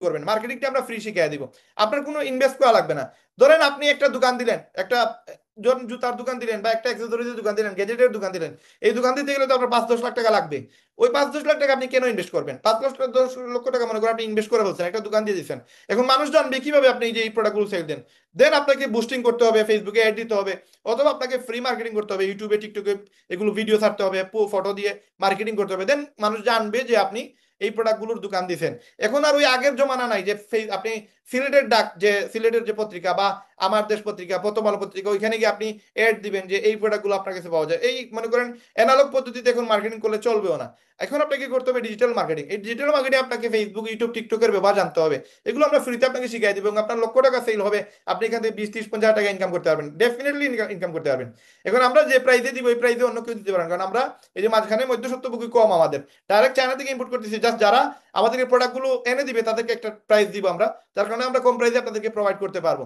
করবেন, মার্কেটিংটা আমরা ফ্রি শিখিয়ে দিব। আপনার কোনো ইনভেস্ট করা লাগবে না। ধরেন আপনি একটা দোকান দিলেন, একটা ধরুন জুতার দোকান দিলেন বা একটা অ্যাক্সেসরিজের দোকান দিলেন, গ্যাজেটের দোকান দিলেন। এই দোকান দিতে গেলে তো আপনার 5-10 লাখ টাকা লাগবে। ওই 5-10 লাখ টাকা আপনি কেন ইনভেস্ট করবেন? 5-10 লক্ষ টাকা মনে করেন আপনি ইনভেস্ট করে ফেলছেন, একটা দোকান দিয়ে দিচ্ছেন। এখন মানুষ জানবে কিভাবে আপনি যে এই প্রোডাক্টগুলো সেল দেন? দেন আপনাকে বুস্টিং করতে হবে, ফেসবুকে অ্যাড দিতে হবে, অথবা আপনাকে ফ্রি মার্কেটিং করতে হবে, ইউটিউবে টিকটকে এগুলো ভিডিও ছাড়তে হবে, ফটো দিয়ে মার্কেটিং করতে হবে। দেন মানুষ জানবে যে আপনি এই প্রোডাক্টগুলোর দোকান দিচ্ছেন। এখন আর ওই আগের জমানা নাই যে আপনি সিলেটের ডাক, যে সিলেটের যে পত্রিকা বা আমার দেশ পত্রিকা, প্রথম আলো পত্রিকা, ওইখানে গিয়ে আপনি অ্যাড দিবেন যে এই প্রোডাক্টগুলো আপনার কাছে পাওয়া যায়। এই মনে করেন অ্যানালগ পদ্ধতিতে এখন মার্কেটিং করলে চলবেও না। এখন আপনাকে করতে হবে ডিজিটাল মার্কেটিং। এই ডিজিটাল মার্কেটিং আপনাকে ফেসবুক, ইউটিউব, টিকটকের ব্যবহার জানতে হবে। এগুলো আমরা ফ্রিতে আপনাকে শিখিয়ে দিব এবং আপনার লক্ষ টাকা সেল হবে। আপনি এখান থেকে 20, 30, 50 হাজার টাকা ইনকাম করতে পারবেন, ডেফিনেটলি ইনকাম করতে পারবেন। এখন আমরা যে প্রাইসে দিব, এই প্রাইসে অন্য কেউ দিতে পারেন, কারণ আমরা এই যে মাঝখানে মধ্যস্বত্বভোগী কম আমাদের, ডাইরেক্ট চায়না থেকে ইম্পোর্ট করতেছি। জাস্ট যারা আমাদের এই প্রোডাক্টগুলো এনে দিবে তাদেরকে একটা প্রাইস দিব আমরা, যার কারণে আমরা কম প্রাইসে আপনাদেরকে প্রোভাইড করতে পারবো।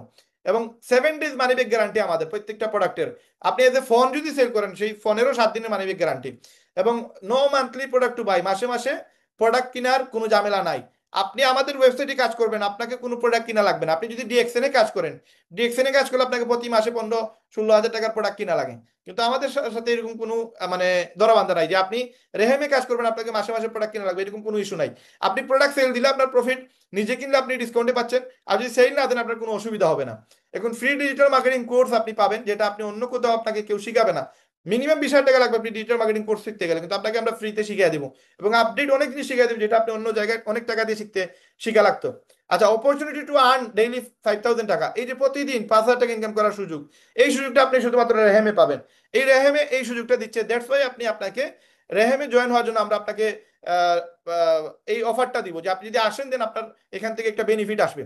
এবং 7 ডেজ মানি ব্যাক গ্যারান্টি আমাদের প্রত্যেকটা প্রোডাক্টের। আপনি এজ এ ফোন যদি সেল করেন, সেই ফোনেরও 7 দিনের মানি ব্যাক গ্যারান্টি। এবং no monthly product to buy, মাসে মাসে প্রোডাক্ট কেনার কোনো ঝামেলা নাই। আপনি আমাদের ওয়েবসাইটে কাজ করবেন, আপনাকে কোনো প্রোডাক্ট কিনা লাগবে না। আপনি যদি ডিএক্সএন এ কাজ করেন, ডিএক্সএন এ কাজ করলে আপনাকে প্রতি মাসে 15-16 হাজার টাকার প্রোডাক্ট কিনা লাগে। কিন্তু আমাদের সাথে এরকম কোনো মানে ধরাবান্ধা নাই যে আপনি রেহেমে কাজ করবেন আপনাকে মাসে মাসে প্রোডাক্ট কিনা লাগবে, এরকম কোনো ইস্যু নাই। আপনি প্রোডাক্ট সেল দিলে আপনার প্রফিট, নিজে কিনলে আপনি ডিসকাউন্টে পাচ্ছেন। আর যদি সেল না দেন আপনার কোনো অসুবিধা হবে না। এখন ফ্রি ডিজিটাল মার্কেটিং কোর্স আপনি পাবেন, যেটা আপনি অন্য কোথাও আপনাকে কেউ শিখাবে না। মিনিমাম 20 হাজার টাকা লাগবে আপনি ডিজিটাল মার্কেটিং কোর্স শিখতে গেলে, কিন্তু আপনাকে আমরা ফ্রিতে শিখিয়ে দিব। এবং আপডেট অনেক জিনিস শিখিয়ে দেবো যেটা আপনি অন্য জায়গায় অনেক টাকা দিয়ে শিখা লাগতো। আচ্ছা, অপরচুনিটি টু আর্ন ডেইলি 5,000 টাকা, এই যে প্রতিদিন 5,000 টাকা ইনকাম করার সুযোগ, এই সুযোগটা আপনি শুধুমাত্র রেহেমে পাবেন। এই রেহেমে এই সুযোগটা দিচ্ছে, দ্যাটস ওয়াই আপনি আপনাকে রেহেমে জয়েন হওয়ার জন্য আমরা আপনাকে আহ, আহ, এই অফারটা দিব যে আপনি যদি আসেন দেন আপনার এখান থেকে একটা বেনিফিট আসবে।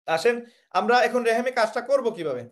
আসেন, আমরা এখন রেহেমে কাজটা করব কিভাবে।